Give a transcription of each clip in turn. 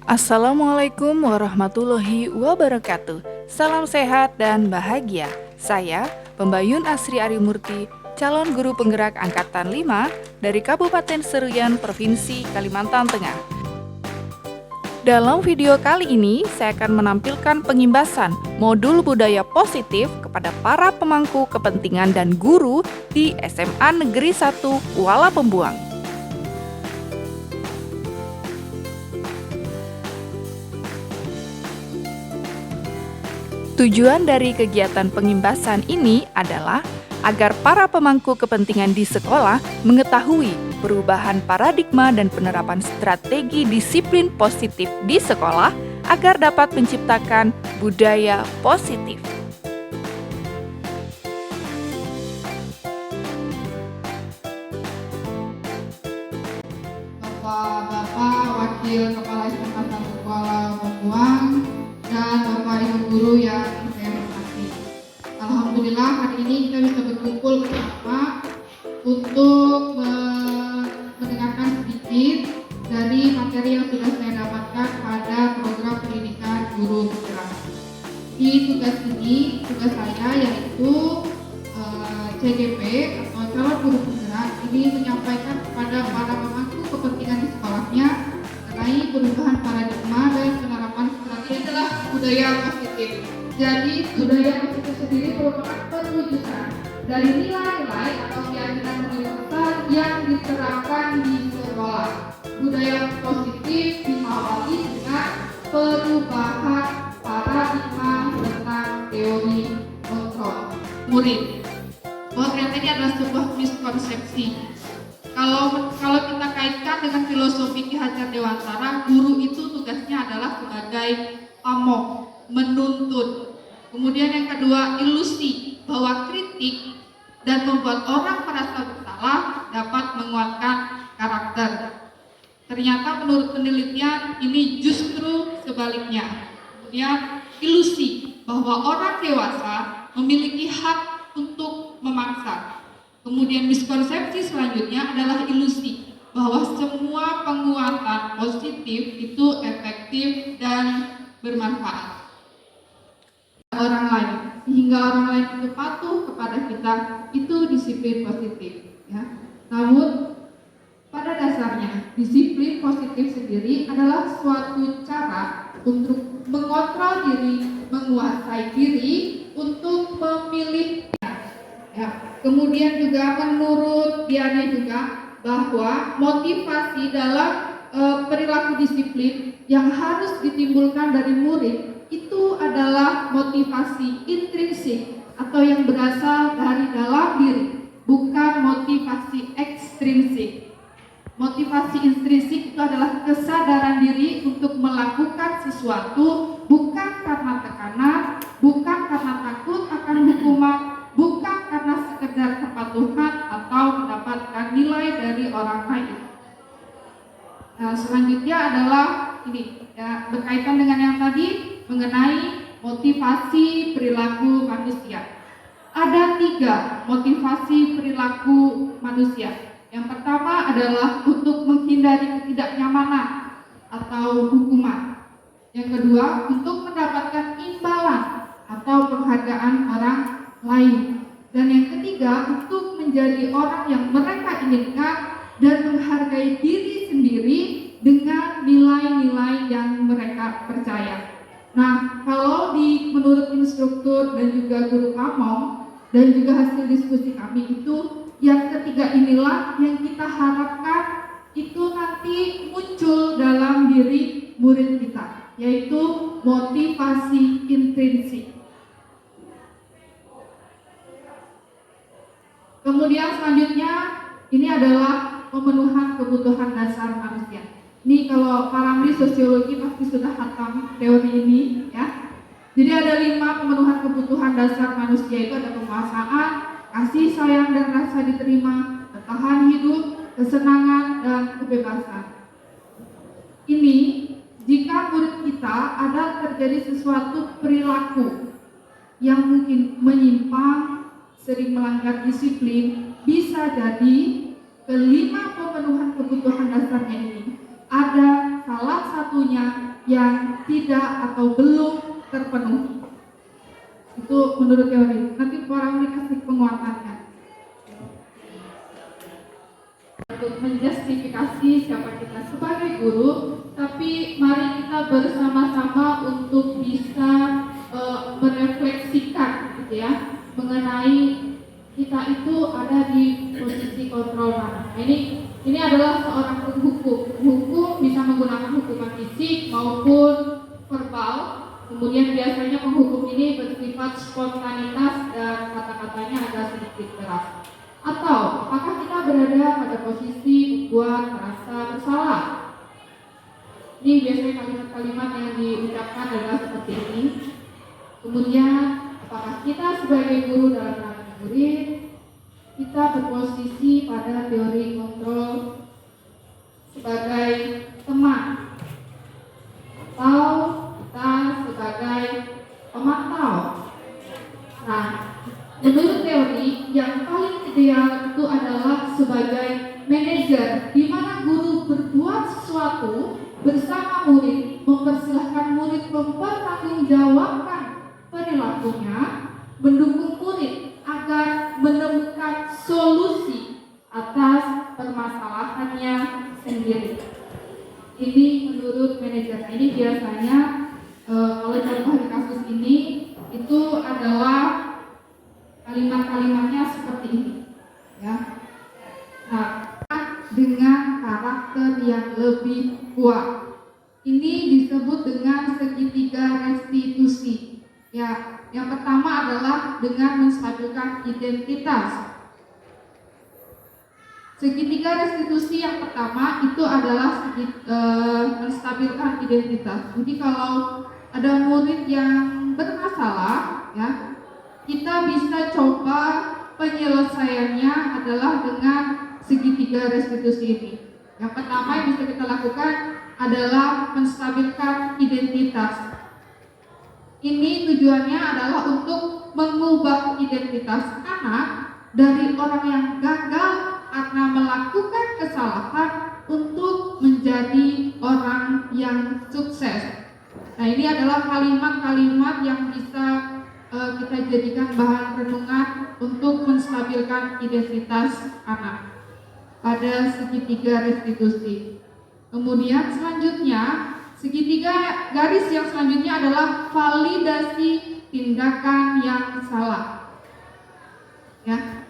Assalamualaikum warahmatullahi wabarakatuh. Salam sehat dan bahagia. Saya, Pembayun Asri Arimurti, calon guru penggerak Angkatan 5 dari Kabupaten Seruyan, Provinsi Kalimantan Tengah. Dalam video kali ini, saya akan menampilkan pengimbasan modul budaya positif kepada para pemangku kepentingan dan guru di SMA Negeri 1 Kuala Pembuang. Tujuan dari kegiatan pengimbasan ini adalah agar para pemangku kepentingan di sekolah mengetahui perubahan paradigma dan penerapan strategi disiplin positif di sekolah agar dapat menciptakan budaya positif. Bapak-bapak Wakil Kepala SMA 1 Kuala Pembuang dan Bapak Ibu guru yang saya hormati. Alhamdulillah hari ini kita bisa berkumpul bersama untuk mendengarkan sedikit dari materi yang sudah saya dapatkan pada program pendidikan guru penggerak. Di tugas saya yaitu CGP atau calon guru penggerak ini menyampaikan kepada para pemangku kepentingan di sekolahnya mengenai perubahan paradigma dan penerapan strategi adalah budaya positif. Jadi budaya positif sendiri merupakan perwujudan dari nilai-nilai atau keyakinan universal yang diterapkan di sekolah. Budaya positif diawali dengan perubahan paradigma tentang teori kontrol murid. Bahwa ternyata ini adalah sebuah miskonsepsi. Kalau kita kaitkan dengan filosofi Ki Hajar Dewantara, guru itu tugasnya adalah sebagai pamong, menuntut. Kemudian yang kedua, ilusi bahwa kritik dan membuat orang merasa bersalah dapat menguatkan karakter. Ternyata menurut penelitian ini justru sebaliknya. Kemudian ilusi bahwa orang dewasa memiliki hak untuk memaksa. Kemudian miskonsepsi selanjutnya adalah ilusi bahwa semua penguatan positif itu efektif dan bermanfaat orang lain, sehingga orang lain itu patuh kepada kita, itu disiplin positif ya. Namun pada dasarnya disiplin positif sendiri adalah suatu cara untuk mengontrol diri, menguasai diri untuk memilih ya. Kemudian juga menurut Diana juga bahwa motivasi dalam perilaku disiplin yang harus ditimbulkan dari murid itu adalah motivasi intrinsik atau yang berasal dari dalam diri, bukan motivasi ekstrinsik. Motivasi intrinsik itu adalah kesadaran diri untuk melakukan sesuatu bukan karena tekanan, bukan karena takut akan hukuman, bukan karena sekedar kepatuhan atau mendapatkan nilai dari orang lain. Nah, selanjutnya adalah ini ya, berkaitan dengan yang tadi mengenai motivasi perilaku manusia. Ada 3 motivasi perilaku manusia. Yang pertama adalah untuk menghindari ketidaknyamanan atau hukuman. Yang kedua, untuk mendapatkan imbalan atau penghargaan orang lain. Dan yang ketiga, untuk menjadi orang yang mereka inginkan dan menghargai diri sendiri dengan nilai-nilai yang mereka percaya. Nah, kalau menurut instruktur dan juga guru pamong dan juga hasil diskusi kami itu, yang ketiga inilah yang kita harapkan itu nanti muncul dalam diri murid kita, yaitu motivasi intrinsik. Kemudian selanjutnya ini adalah pemenuhan kebutuhan dasar manusia. Ini kalau para ahli sosiologi pasti sudah hatam teori ini ya. Jadi ada 5 pemenuhan kebutuhan dasar manusia, itu ada penguasaan, kasih sayang dan rasa diterima, bertahan hidup, kesenangan dan kebebasan. Ini jika murid kita ada terjadi sesuatu perilaku yang mungkin menyimpang, sering melanggar disiplin, bisa jadi kelima pemenuhan kebutuhan dasarnya ini ada salah satunya yang tidak atau belum terpenuhi. Itu menurut teori. Nanti orang dikasih penguatannya untuk menjustifikasi siapa kita sebagai guru, tapi mari kita bersama-sama untuk bisa merefleksikan gitu ya, mengenai kita itu ada di posisi kontrol mana. Nah, ini adalah seorang penghukum. Penghukum bisa menggunakan hukuman fisik maupun verbal. Kemudian biasanya penghukum ini bersifat spontanitas dan kata-katanya agak sedikit keras. Atau apakah kita berada pada posisi membuat merasa bersalah? Ini biasanya kalimat-kalimat yang diucapkan adalah seperti ini. Kemudian apakah kita sebagai guru dalam rangka murid, kita berposisi pada teori kontrol sebagai teman, atau kita sebagai pemantau. Nah, menurut teori yang paling ideal itu adalah sebagai manajer, di mana guru berbuat sesuatu bersama murid, mempersilahkan murid mempertanggungjawabkan perilakunya, mendukung murid agar menemukan solusi atas permasalahannya sendiri. Ini menurut manajer. Ini biasanya kalau contoh di kasus ini itu adalah kalimat-kalimatnya seperti ini, ya. Nah, dengan karakter yang lebih kuat, ini disebut dengan segitiga restitusi. Ya, yang pertama adalah dengan menstabilkan identitas. Segitiga restitusi yang pertama itu adalah menstabilkan identitas. Jadi kalau ada murid yang bermasalah, ya, kita bisa coba penyelesaiannya adalah dengan segitiga restitusi ini. Yang pertama yang bisa kita lakukan adalah menstabilkan identitas. Ini tujuannya adalah untuk mengubah identitas anak dari orang yang gagal karena melakukan kesalahan untuk menjadi orang yang sukses. Nah, ini adalah kalimat-kalimat yang bisa kita jadikan bahan renungan untuk menstabilkan identitas anak pada segitiga restitusi. Kemudian selanjutnya, segitiga garis yang selanjutnya adalah validasi tindakan yang salah. Ya.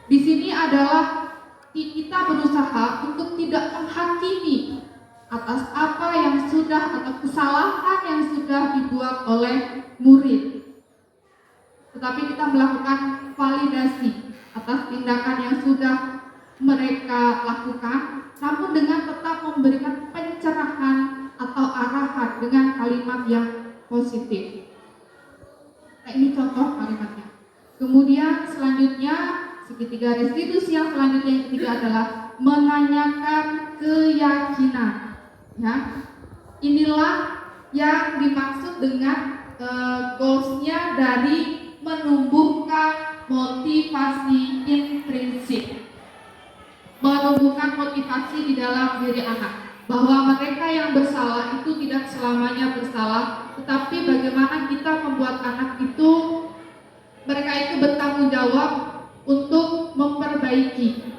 Di sini adalah kita berusaha untuk tidak menghakimi atas apa yang sudah atau kesalahan yang sudah dibuat oleh murid. Tetapi kita melakukan validasi atas tindakan yang sudah mereka lakukan, namun dengan tetap memberikan pencerahan atau arahan dengan kalimat yang positif. Nah, ini contoh kalimatnya. Kemudian selanjutnya, segitiga restitusi yang selanjutnya yang ketiga adalah menanyakan keyakinan. Ya, inilah yang dimaksud dengan goals-nya dari menumbuhkan motivasi intrinsik, menumbuhkan motivasi di dalam diri anak, bahwa mereka yang bersalah itu tidak selamanya bersalah, tetapi bagaimana kita membuat anak itu, mereka itu bertanggung jawab untuk memperbaiki.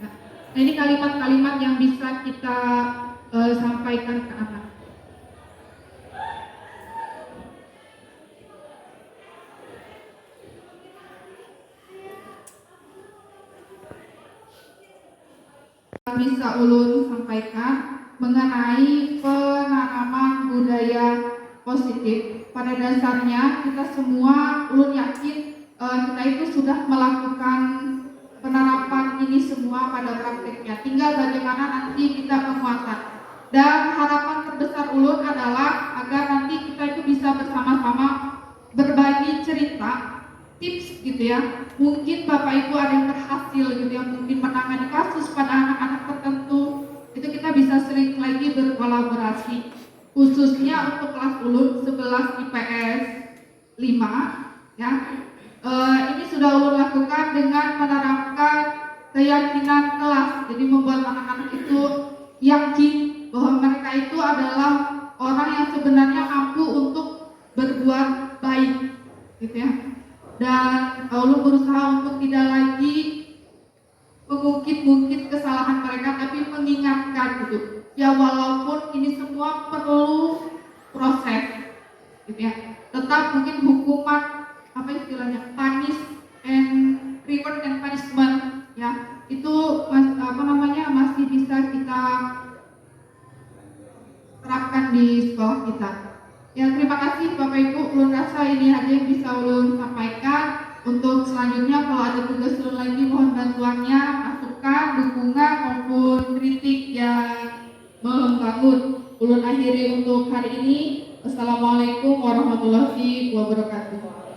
Nah, ini kalimat-kalimat yang bisa kita sampaikan ke anak. Bisa ulun sampaikan mengenai penanaman budaya positif. Pada dasarnya kita semua, ulun yakin kita itu sudah melakukan penerapan ini semua pada prakteknya. Tinggal bagaimana nanti kita menguatkan. Dan harapan terbesar ulun adalah agar nanti kita itu bisa bersama-sama berbagi cerita, tips gitu ya. Mungkin Bapak Ibu ada yang berhasil gitu ya, mungkin menangani kasus pada anak-anak tertentu. Itu kita bisa sering lagi berkolaborasi. Khususnya untuk kelas ulun 11 IPS 5 ya. Ini sudah ulun lakukan dengan menerapkan keyakinan kelas. Jadi membuat anak-anak itu yakin bahwa mereka itu adalah orang gitu ya. Dan ulun berusaha untuk tidak lagi mengungkit-ungkit kesalahan mereka, tapi mengingatkan gitu. Ya walaupun ini semua perlu proses, gitu ya. Tetap mungkin hukuman apa istilahnya punish and reward and punishment ya itu masih bisa kita terapkan di sekolah kita. Ya terima kasih Bapak Ibu, ulun rasa ini aja yang bisa ulun sampaikan. Untuk selanjutnya kalau ada tugas ulun lagi mohon bantuannya, masukan, dukungan maupun kritik yang membangun. Ulun akhiri untuk hari ini. Assalamualaikum warahmatullahi wabarakatuh.